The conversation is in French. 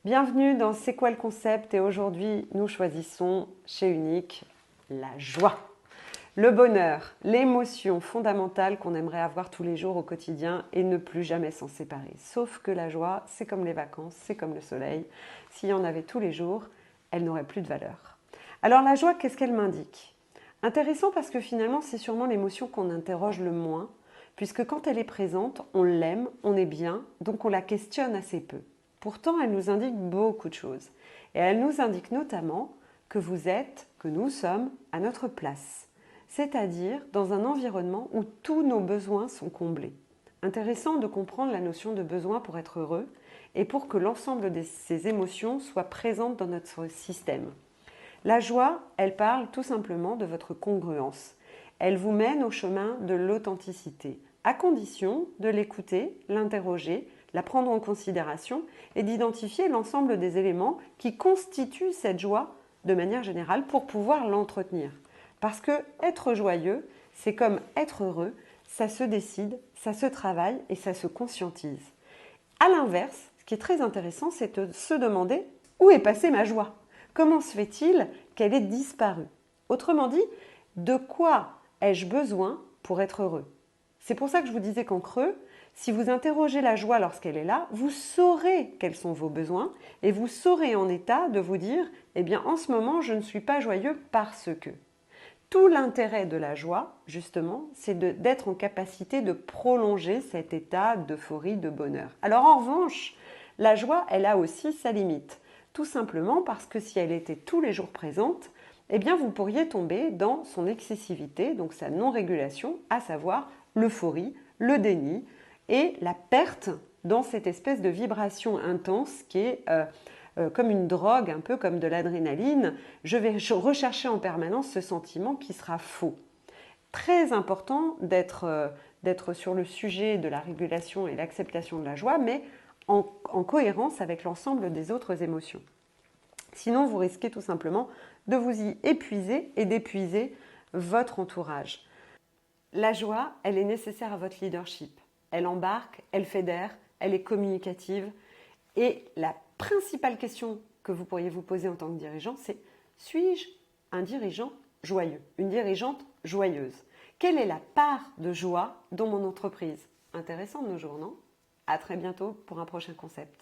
Bienvenue dans C'est quoi le concept? Et aujourd'hui, nous choisissons chez Unique la joie, le bonheur, l'émotion fondamentale qu'on aimerait avoir tous les jours au quotidien et ne plus jamais s'en séparer. Sauf que la joie, c'est comme les vacances, c'est comme le soleil. S'il y en avait tous les jours, elle n'aurait plus de valeur. Alors la joie, qu'est-ce qu'elle m'indique? Intéressant parce que finalement, c'est sûrement l'émotion qu'on interroge le moins, puisque quand elle est présente, on l'aime, on est bien, donc on la questionne assez peu. Pourtant, elle nous indique beaucoup de choses. Et elle nous indique notamment que vous êtes, que nous sommes à notre place, c'est-à-dire dans un environnement où tous nos besoins sont comblés. Intéressant de comprendre la notion de besoin pour être heureux et pour que l'ensemble de ces émotions soient présentes dans notre système. La joie, elle parle tout simplement de votre congruence. Elle vous mène au chemin de l'authenticité, à condition de l'écouter, l'interroger, la prendre en considération et d'identifier l'ensemble des éléments qui constituent cette joie de manière générale pour pouvoir l'entretenir. Parce que être joyeux, c'est comme être heureux, ça se décide, ça se travaille et ça se conscientise. A l'inverse, ce qui est très intéressant, c'est de se demander où est passée ma joie? Comment se fait-il qu'elle ait disparu? Autrement dit, de quoi ai-je besoin pour être heureux? C'est pour ça que je vous disais qu'en creux, si vous interrogez la joie lorsqu'elle est là, vous saurez quels sont vos besoins et vous serez en état de vous dire « Eh bien, en ce moment, je ne suis pas joyeux parce que… ». Tout l'intérêt de la joie, justement, c'est d'être en capacité de prolonger cet état d'euphorie, de bonheur. Alors en revanche, la joie, elle a aussi sa limite. Tout simplement parce que si elle était tous les jours présente, eh bien vous pourriez tomber dans son excessivité, donc sa non-régulation, à savoir l'euphorie, le déni et la perte dans cette espèce de vibration intense qui est comme une drogue, un peu comme de l'adrénaline. Je vais rechercher en permanence ce sentiment qui sera faux. Très important d'être sur le sujet de la régulation et l'acceptation de la joie, mais en cohérence avec l'ensemble des autres émotions. Sinon, vous risquez tout simplement de vous y épuiser et d'épuiser votre entourage. La joie, elle est nécessaire à votre leadership. Elle embarque, elle fédère, elle est communicative. Et la principale question que vous pourriez vous poser en tant que dirigeant, c'est suis-je un dirigeant joyeux, une dirigeante joyeuse? Quelle est la part de joie dans mon entreprise? Intéressant de nos jours, non? À très bientôt pour un prochain concept.